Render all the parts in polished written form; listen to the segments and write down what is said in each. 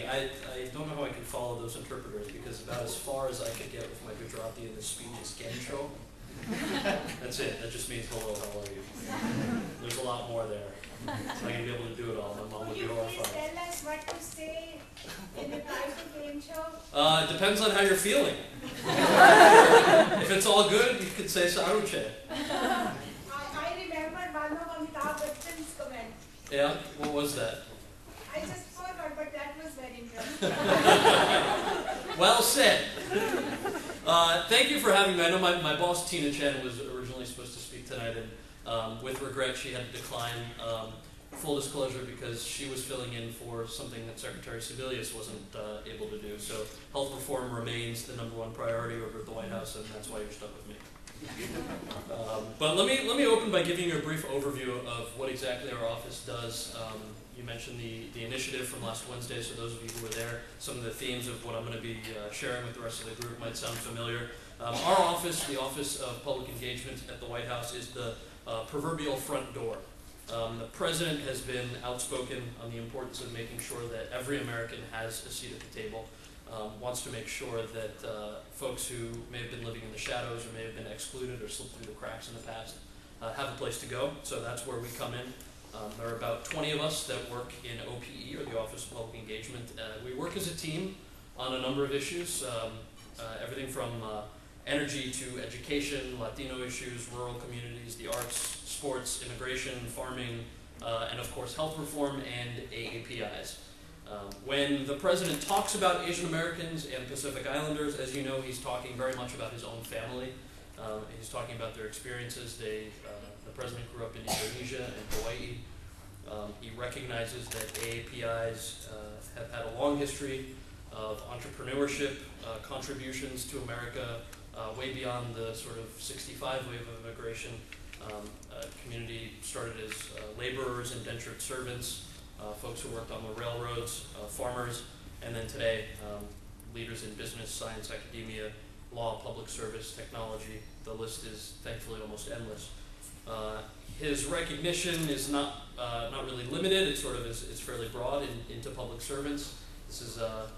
I don't know how I can follow those interpreters because about as far as I could get with my Gujarati in this speech is Gencho. That's it. That just means hello, how are you? There's a lot more there. So I'm going to be able to do it all. My mom would be horrified. Could you please tell us what to say in the Kalpen game show? It depends on how you're feeling. If it's all good, you could say Saruche. I remember one of Amitabh Bachchan's comment. Yeah? What was that? I just forgot, but that was very interesting. Well said. Thank you for having me. I know my boss, Tina Chen, was originally supposed to speak tonight, and with regret, she had to decline. Full disclosure, because she was filling in for something that Secretary Sebelius wasn't able to do. So health reform remains the #1 priority over at the White House, and that's why you're stuck with me. But let me open by giving you a brief overview of what exactly our office does. You mentioned the initiative from last Wednesday, so those of you who were there, some of the themes of what I'm going to be sharing with the rest of the group might sound familiar. Our office, the Office of Public Engagement at the White House, is the proverbial front door. The President has been outspoken on the importance of making sure that every American has a seat at the table, wants to make sure that folks who may have been living in the shadows or may have been excluded or slipped through the cracks in the past have a place to go. So that's where we come in. There are about 20 of us that work in OPE, or the Office of Public Engagement. We work as a team on a number of issues, everything from energy to education, Latino issues, rural communities, the arts, sports, immigration, farming, and of course health reform and AAPIs. When the President talks about Asian Americans and Pacific Islanders, as you know, he's talking very much about his own family. He's talking about their experiences. The President grew up in Indonesia and Hawaii. He recognizes that AAPIs have had a long history of entrepreneurship, contributions to America, way beyond the sort of 65 wave of immigration. Community started as laborers, indentured servants, folks who worked on the railroads, farmers, and then today, leaders in business, science, academia, law, public service, technology. The list is thankfully almost endless. His recognition is not really limited. It sort of is fairly broad into public servants. This is a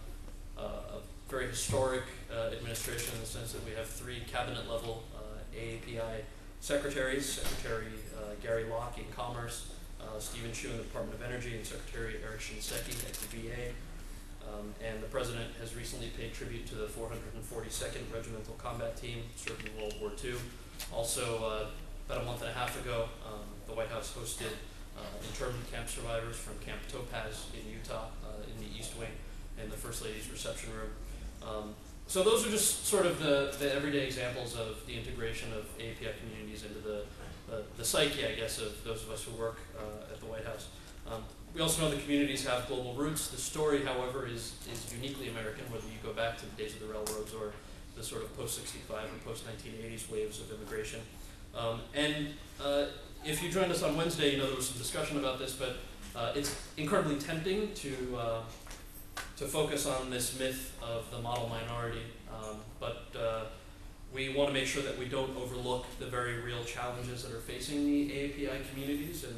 very historic administration in the sense that we have 3 cabinet-level AAPI secretaries: Secretary Gary Locke in Commerce, Stephen Chu in the Department of Energy, and Secretary Eric Shinseki at the VA. And the President has recently paid tribute to the 442nd Regimental Combat Team, served in World War II. Also, about a month and a half ago, the White House hosted internment camp survivors from Camp Topaz in Utah, in the East Wing, in the First Lady's reception room. So those are just sort of the everyday examples of the integration of AAPI communities into the psyche, I guess, of those of us who work at the White House. We also know the communities have global roots. The story, however, is uniquely American, whether you go back to the days of the railroads or the sort of post-65 or post-1980s waves of immigration. If you joined us on Wednesday, you know there was some discussion about this, but it's incredibly tempting to focus on this myth of the model minority, but we want to make sure that we don't overlook the very real challenges that are facing the AAPI communities, and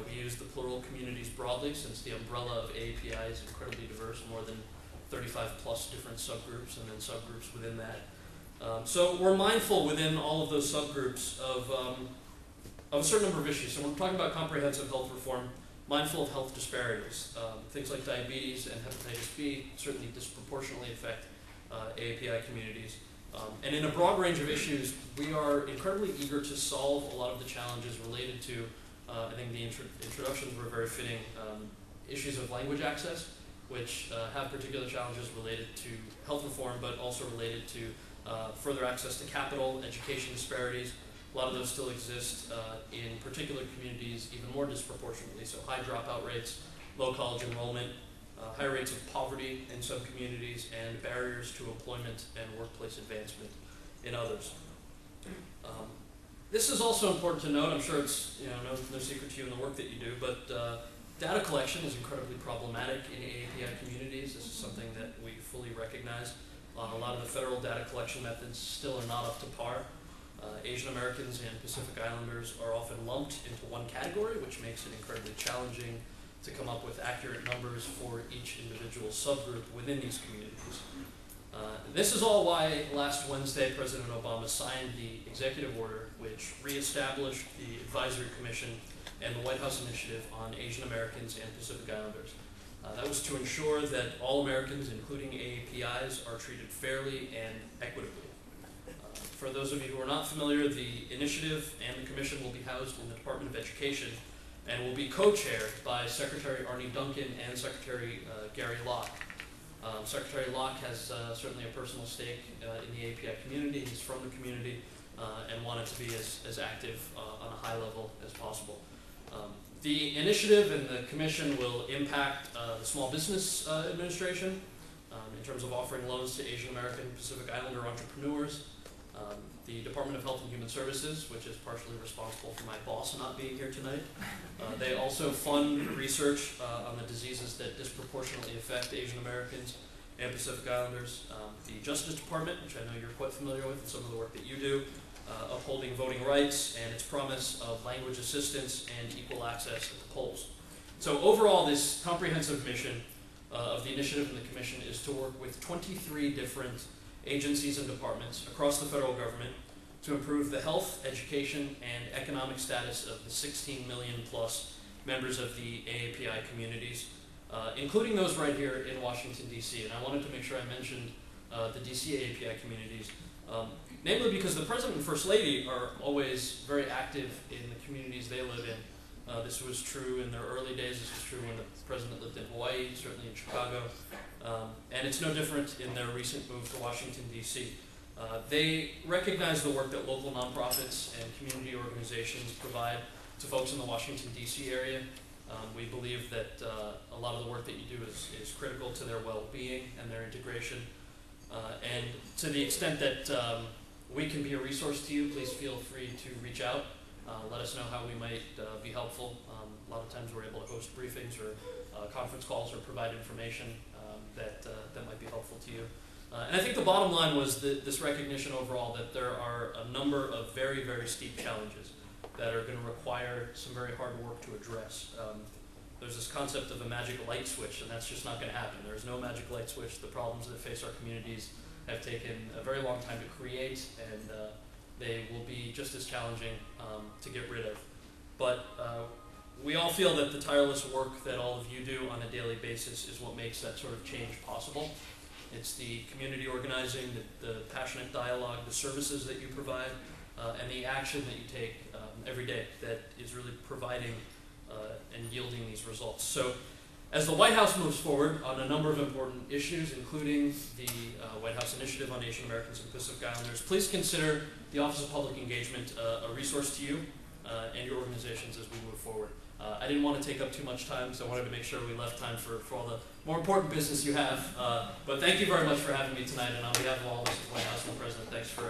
we use the plural communities broadly since the umbrella of AAPI is incredibly diverse, more than 35 plus different subgroups and then subgroups within that. So we're mindful within all of those subgroups of a certain number of issues. So when we're talking about comprehensive health reform, mindful of health disparities. Things like diabetes and hepatitis B certainly disproportionately affect AAPI communities. And in a broad range of issues, we are incredibly eager to solve a lot of the challenges related to, I think the introductions were very fitting, issues of language access, which have particular challenges related to health reform, but also related to further access to capital, education disparities. A lot of those still exist in particular communities even more disproportionately. So high dropout rates, low college enrollment, high rates of poverty in some communities, and barriers to employment and workplace advancement in others. This is also important to note. I'm sure it's no secret to you in the work that you do, but data collection is incredibly problematic in AAPI communities. This is something that we fully recognize. A lot of the federal data collection methods still are not up to par. Asian Americans and Pacific Islanders are often lumped into one category, which makes it incredibly challenging to come up with accurate numbers for each individual subgroup within these communities. This is all why last Wednesday President Obama signed the executive order which reestablished the Advisory Commission and the White House Initiative on Asian Americans and Pacific Islanders. That was to ensure that all Americans, including AAPIs, are treated fairly and equitably. For those of you who are not familiar, the initiative and the commission will be housed in the Department of Education and will be co-chaired by Secretary Arne Duncan and Secretary Gary Locke. Secretary Locke has certainly a personal stake in the API community. He's from the community and wanted to be as active on a high level as possible. The initiative and the commission will impact the Small Business Administration in terms of offering loans to Asian American Pacific Islander entrepreneurs. The Department of Health and Human Services, which is partially responsible for my boss not being here tonight. They also fund research on the diseases that disproportionately affect Asian Americans and Pacific Islanders. The Justice Department, which I know you're quite familiar with and some of the work that you do, upholding voting rights and its promise of language assistance and equal access at the polls. So overall, this comprehensive mission of the initiative and the commission is to work with 23 different agencies and departments across the federal government to improve the health, education, and economic status of the 16 million plus members of the AAPI communities, including those right here in Washington, D.C. And I wanted to make sure I mentioned the D.C. AAPI communities, namely because the President and First Lady are always very active in the communities they live in. This was true in their early days. This was true when the President lived in Hawaii, certainly in Chicago. And it's no different in their recent move to Washington, D.C. They recognize the work that local nonprofits and community organizations provide to folks in the Washington, D.C. area. We believe that a lot of the work that you do is critical to their well-being and their integration. And to the extent that we can be a resource to you, please feel free to reach out. Let us know how we might be helpful. A lot of times we're able to host briefings or conference calls or provide information that might be helpful to you. And I think the bottom line was this recognition overall that there are a number of very, very steep challenges that are going to require some very hard work to address. There's this concept of a magic light switch, and that's just not going to happen. There's no magic light switch. The problems that face our communities have taken a very long time to create, and they will be just as challenging to get rid of. But we all feel that the tireless work that all of you do on a daily basis is what makes that sort of change possible. It's the community organizing, the passionate dialogue, the services that you provide, and the action that you take every day that is really providing and yielding these results. So as the White House moves forward on a number of important issues, including the White House Initiative on Asian Americans and Pacific Islanders, please consider the Office of Public Engagement a resource to you and your organizations as we move forward. I didn't want to take up too much time, so I wanted to make sure we left time for all the more important business you have. But thank you very much for having me tonight, and on behalf of all of us at the White House and the President, thanks for